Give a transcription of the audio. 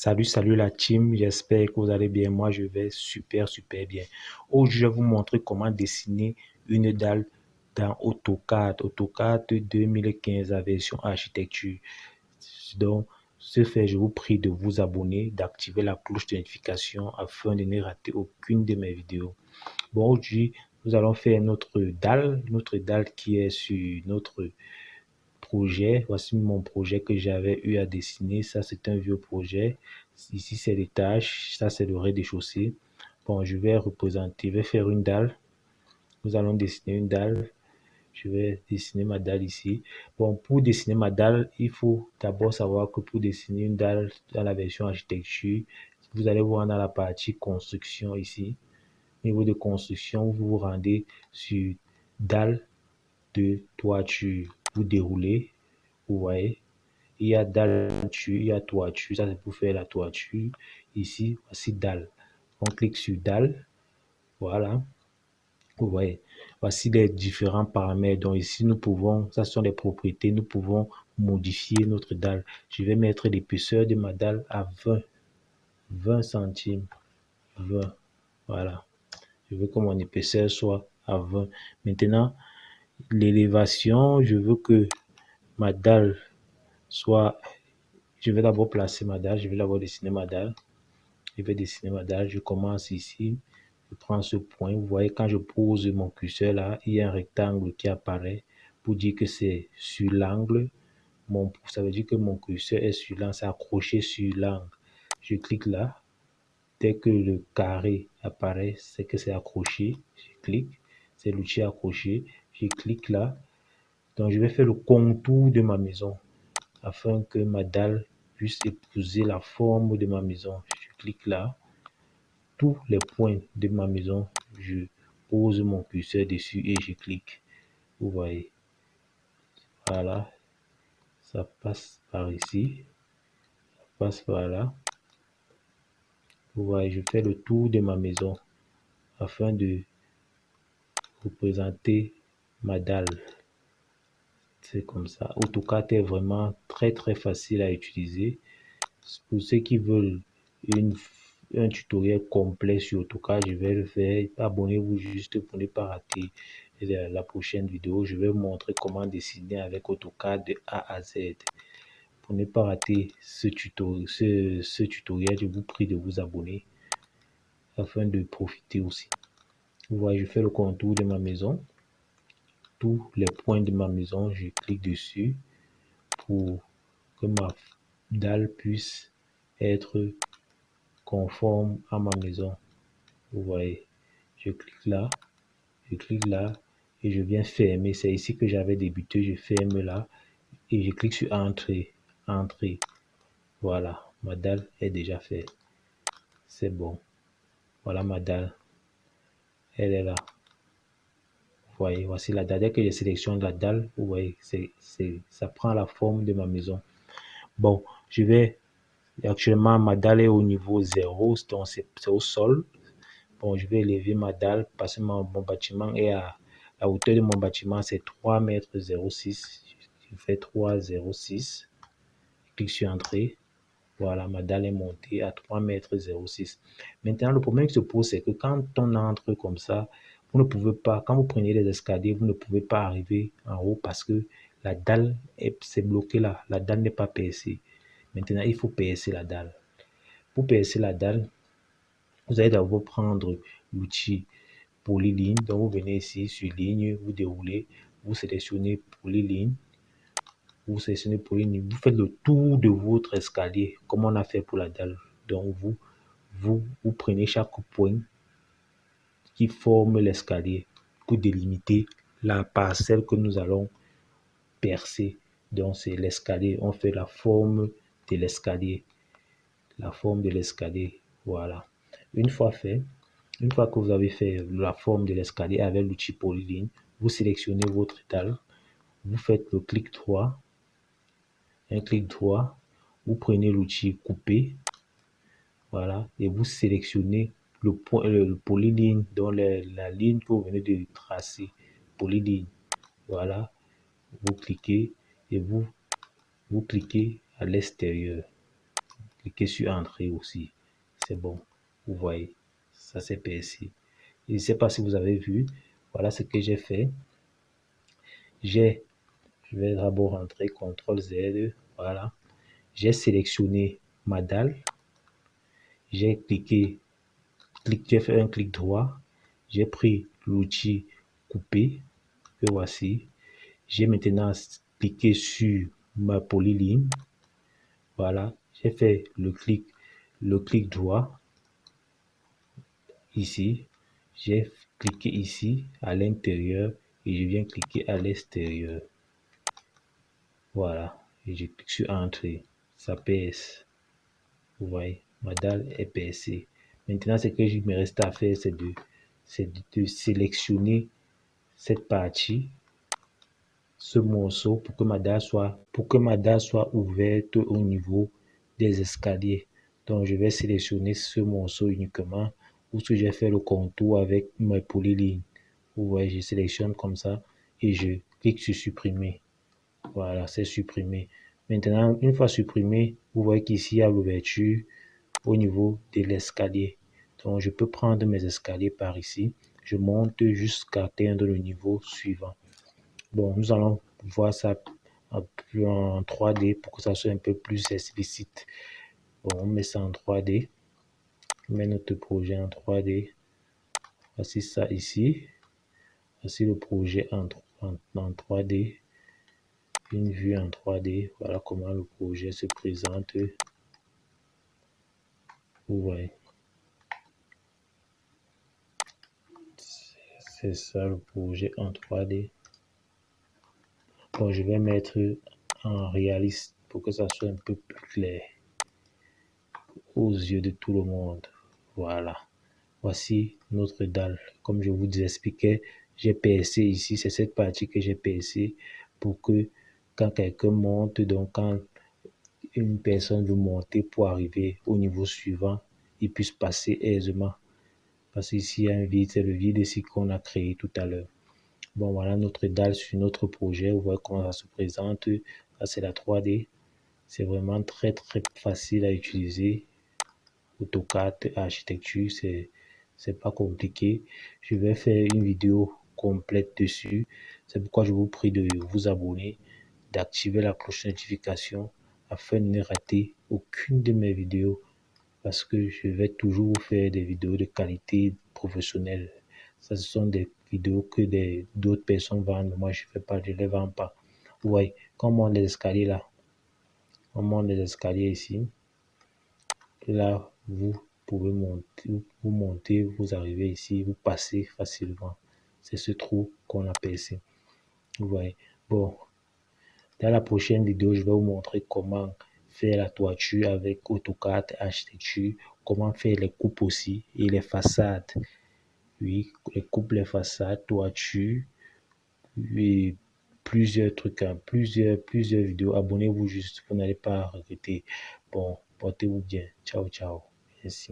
Salut la team, j'espère que vous allez bien. Moi, je vais super bien. Aujourd'hui, je vais vous montrer comment dessiner une dalle dans AutoCAD. AutoCAD 2015, la version architecture. Donc, ce fait, je vous prie de vous abonner, d'activer la cloche de notification afin de ne rater aucune de mes vidéos. Bon, aujourd'hui, nous allons faire notre dalle qui est sur notre projet. Voici mon projet que j'avais eu à dessiner. Ça, c'est un vieux projet. Ici, c'est les tâches. Ça, c'est le rez-de-chaussée. Bon, je vais faire une dalle. Nous allons dessiner une dalle. Je vais dessiner ma dalle ici. Bon, pour dessiner ma dalle, il faut d'abord savoir que pour dessiner une dalle dans la version architecture, vous allez voir dans la partie construction ici. Au niveau de construction, vous vous rendez sur dalle de toiture. Vous déroulez. Vous voyez, il y a dalle, il y a toiture, ça c'est pour faire la toiture. Ici, voici dalle. On clique sur dalle, voilà. Vous voyez, voici les différents paramètres. Donc ici, nous pouvons, ça sont les propriétés, nous pouvons modifier notre dalle. Je vais mettre l'épaisseur de ma dalle à 20 centimes. 20, voilà. Je veux que mon épaisseur soit à 20. Maintenant, l'élévation, je veux que ma dalle soit. Je vais d'abord placer ma dalle, je vais d'abord dessiner ma dalle. Je vais dessiner ma dalle, je commence ici, je prends ce point. Vous voyez, quand je pose mon curseur là, il y a un rectangle qui apparaît pour dire que c'est sur l'angle. Ça veut dire que mon curseur est sur l'angle, c'est accroché sur l'angle. Je clique là. Dès que le carré apparaît, c'est que c'est accroché. Je clique, c'est l'outil accroché. Je clique là. Donc, je vais faire le contour de ma maison afin que ma dalle puisse épouser la forme de ma maison. Je clique là. Tous les points de ma maison, je pose mon curseur dessus et je clique. Vous voyez. Voilà. Ça passe par ici. Ça passe par là. Vous voyez, je fais le tour de ma maison afin de représenter ma dalle. C'est comme ça. AutoCAD est vraiment très facile à utiliser. Pour ceux qui veulent un tutoriel complet sur AutoCAD, je vais le faire. Abonnez-vous juste pour ne pas rater la prochaine vidéo. Je vais vous montrer comment dessiner avec AutoCAD de A à Z. Pour ne pas rater ce tutoriel, je vous prie de vous abonner afin de profiter aussi. Vous voyez, je fais le contour de ma maison. Tous les points de ma maison, je clique dessus pour que ma dalle puisse être conforme à ma maison. Vous voyez, je clique là et je viens fermer. C'est ici que j'avais débuté. Je ferme là et je clique sur entrée. Voilà, ma dalle est déjà faite. C'est bon. Voilà ma dalle. Elle est là. Vous voyez, voici la dalle. Dès que je sélectionne la dalle, vous voyez, ça prend la forme de ma maison. Bon, actuellement, ma dalle est au niveau 0, donc c'est au sol. Bon, je vais élever ma dalle parce que mon bâtiment est à la hauteur de mon bâtiment, c'est 3,06 m. Je fais 3,06 m. Je clique sur entrée. Voilà, ma dalle est montée à 3,06 m. Maintenant, le problème qui se pose, c'est que quand on entre comme ça, vous ne pouvez pas, quand vous prenez les escaliers, vous ne pouvez pas arriver en haut parce que la dalle c'est bloqué là. La dalle n'est pas percée. Maintenant, il faut percer la dalle. Pour percer la dalle, vous allez d'abord prendre l'outil polyligne. Donc, vous venez ici sur ligne, vous déroulez, vous sélectionnez polyligne. Vous sélectionnez polyligne, vous faites le tour de votre escalier, comme on a fait pour la dalle. Donc, vous prenez chaque point qui forme l'escalier pour délimiter la parcelle que nous allons percer. Donc, c'est l'escalier. On fait la forme de l'escalier. La forme de l'escalier. Voilà. Une fois que vous avez fait la forme de l'escalier avec l'outil polyligne, vous sélectionnez votre dalle, vous faites le clic droit, vous prenez l'outil couper, voilà, et vous sélectionnez le point, le polyligne, dans la ligne que vous venez de tracer, polyligne, voilà, vous cliquez et vous cliquez à l'extérieur, cliquez sur Entrée aussi. C'est bon. Vous voyez, ça c'est percé. Je ne sais pas si vous avez vu. Voilà ce que j'ai fait. Je vais d'abord entrer CTRL Z. Voilà. J'ai sélectionné ma dalle. J'ai fait un clic droit. J'ai pris l'outil couper. Que voici. J'ai maintenant cliqué sur ma polyligne. Voilà. J'ai fait le clic droit ici. J'ai cliqué ici à l'intérieur et je viens cliquer à l'extérieur. Voilà. Et je clique sur Entrée. Ça perce. Vous voyez, ma dalle est percée. Maintenant, ce que il me reste à faire, c'est de sélectionner cette partie, ce morceau, pour que ma dalle soit ouverte au niveau des escaliers. Donc, je vais sélectionner ce morceau uniquement, ou si j'ai fait le contour avec mes polylignes. Vous voyez, je sélectionne comme ça et je clique sur supprimer. Voilà, c'est supprimé. Maintenant, une fois supprimé, vous voyez qu'ici, il y a l'ouverture au niveau de l'escalier. Donc, je peux prendre mes escaliers par ici. Je monte jusqu'à atteindre le niveau suivant. Bon, nous allons voir ça en 3D pour que ça soit un peu plus explicite. Bon, on met ça en 3D. On met notre projet en 3D. Voici ça ici. Voici le projet en 3D. Une vue en 3D. Voilà comment le projet se présente. Vous voyez. C'est ça le projet en 3D. Bon, je vais mettre en réaliste pour que ça soit un peu plus clair aux yeux de tout le monde. Voilà. Voici notre dalle. Comme je vous expliquais, j'ai percé ici. C'est cette partie que j'ai percé pour que quand quelqu'un monte, donc quand une personne veut monter pour arriver au niveau suivant, il puisse passer aisément. Parce qu'ici, il y a un vide, c'est le vide ici qu'on a créé tout à l'heure. Bon, voilà notre dalle sur notre projet. Vous voyez comment ça se présente. Ça, c'est la 3D. C'est vraiment très, très facile à utiliser. AutoCAD, architecture, c'est pas compliqué. Je vais faire une vidéo complète dessus. C'est pourquoi je vous prie de vous abonner, d'activer la cloche de notification afin de ne rater aucune de mes vidéos parce que je vais toujours vous faire des vidéos de qualité professionnelle. Ça, ce sont des vidéos que d'autres personnes vendent. Moi, je ne les vends pas. Ouais, quand on monte les escaliers là, on monte les escaliers ici. Là, vous pouvez monter, vous arrivez ici, vous passez facilement. C'est ce trou qu'on a percé. Vous voyez. Bon, dans la prochaine vidéo, je vais vous montrer comment faire la toiture avec AutoCAD architecture, comment faire les coupes aussi et les façades. Oui, les coupes, les façades, toiture, et plusieurs trucs, hein, plusieurs vidéos. Abonnez-vous juste, vous n'allez pas regretter. Bon, portez-vous bien. Ciao, ciao. Merci.